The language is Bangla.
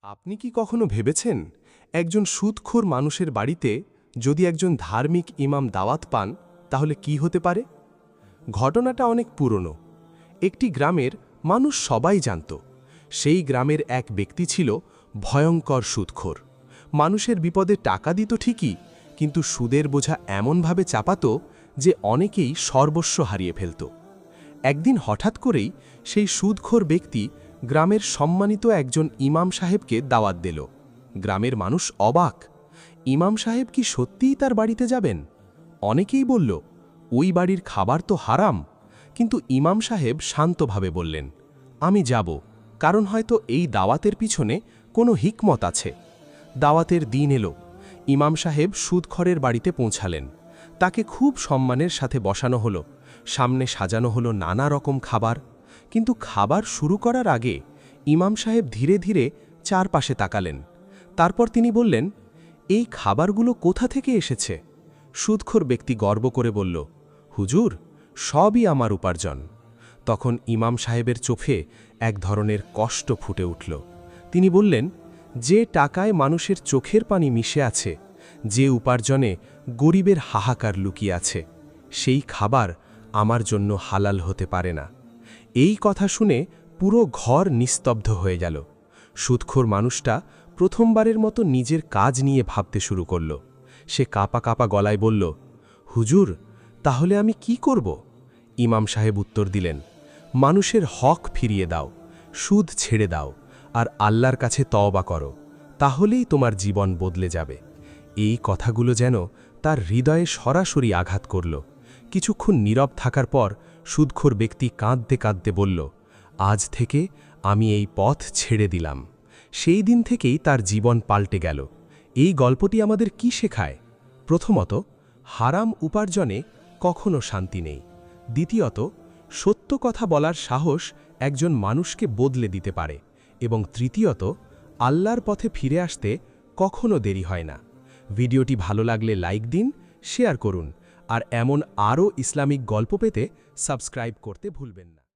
আপনি কি কখনো ভেবেছেন একজন সুদখোর মানুষের বাড়িতে যদি একজন ধার্মিক ইমাম দাওয়াত পান তাহলে কি হতে পারে? ঘটনাটা অনেক পুরনো। একটি গ্রামের মানুষ সবাই জানত সেই গ্রামের এক ব্যক্তি ছিল ভয়ঙ্কর সুদখোর। মানুষের বিপদে টাকা দিত ঠিকই, কিন্তু সুদের বোঝা এমনভাবে চাপাত যে অনেকেই সর্বস্ব হারিয়ে ফেলত। একদিন হঠাৎ করেই সেই সুদখোর ব্যক্তি গ্রামের সম্মানিত একজন ইমাম সাহেবকে দাওয়াত দিল। গ্রামের মানুষ অবাক, ইমাম সাহেব কি সত্যিই তার বাড়িতে যাবেন? অনেকেই বলল, ওই বাড়ির খাবার তো হারাম। কিন্তু ইমাম সাহেব শান্তভাবে বললেন, আমি যাব, কারণ হয়তো এই দাওয়াতের পিছনে কোনো হিকমত আছে। দাওয়াতের দিন এলো। ইমাম সাহেব সুদখোরের বাড়িতে পৌঁছালেন। তাকে খুব সম্মানের সাথে বসানো হলো। সামনে সাজানো হলো নানা রকম খাবার। কিন্তু খাবার শুরু করার আগে ইমাম সাহেব ধীরে ধীরে চারপাশে তাকালেন। তারপর তিনি বললেন, এই খাবারগুলো কোথা থেকে এসেছে? সুদখোর ব্যক্তি গর্ব করে বলল, হুজুর, সবই আমার উপার্জন। তখন ইমাম সাহেবের চোখে এক ধরনের কষ্ট ফুটে উঠল। তিনি বললেন, যে টাকায় মানুষের চোখের পানি মিশে আছে, যে উপার্জনে গরিবের হাহাকার লুকিয়ে আছে, সেই খাবার আমার জন্য হালাল হতে পারে না। এই কথা শুনে পুরো ঘর নিস্তব্ধ হয়ে গেল। সুদখোর মানুষটা প্রথমবারের মতো নিজের কাজ নিয়ে ভাবতে শুরু করল। সে কাঁপা কাঁপা গলায় বলল, হুজুর, তাহলে আমি কি করব? ইমাম সাহেব উত্তর দিলেন, মানুষের হক ফিরিয়ে দাও, সুদ ছেড়ে দাও, আর আল্লাহর কাছে তওবা করো, তাহলেই তোমার জীবন বদলে যাবে। এই কথাগুলো যেন তার হৃদয়ে সরাসরি আঘাত করল। কিছুক্ষণ নীরব থাকার পর সুদখোর ব্যক্তি কাঁদতে কাঁদতে বলল, আজ থেকে আমি এই পথ ছেড়ে দিলাম। সেই দিন থেকেই তার জীবন পাল্টে গেল। এই গল্পটি আমাদের কি শেখায়? প্রথমত, হারাম উপার্জনে কখনো শান্তি নেই। দ্বিতীয়ত, সত্য কথা বলার সাহস একজন মানুষকে বদলে দিতে পারে। এবং তৃতীয়ত, আল্লাহর পথে ফিরে আসতে কখনো দেরি হয় না। ভিডিওটি ভালো লাগলে লাইক দিন, শেয়ার করুন, আর এমন আরও ইসলামিক গল্প পেতে সাবস্ক্রাইব করতে ভুলবেন না।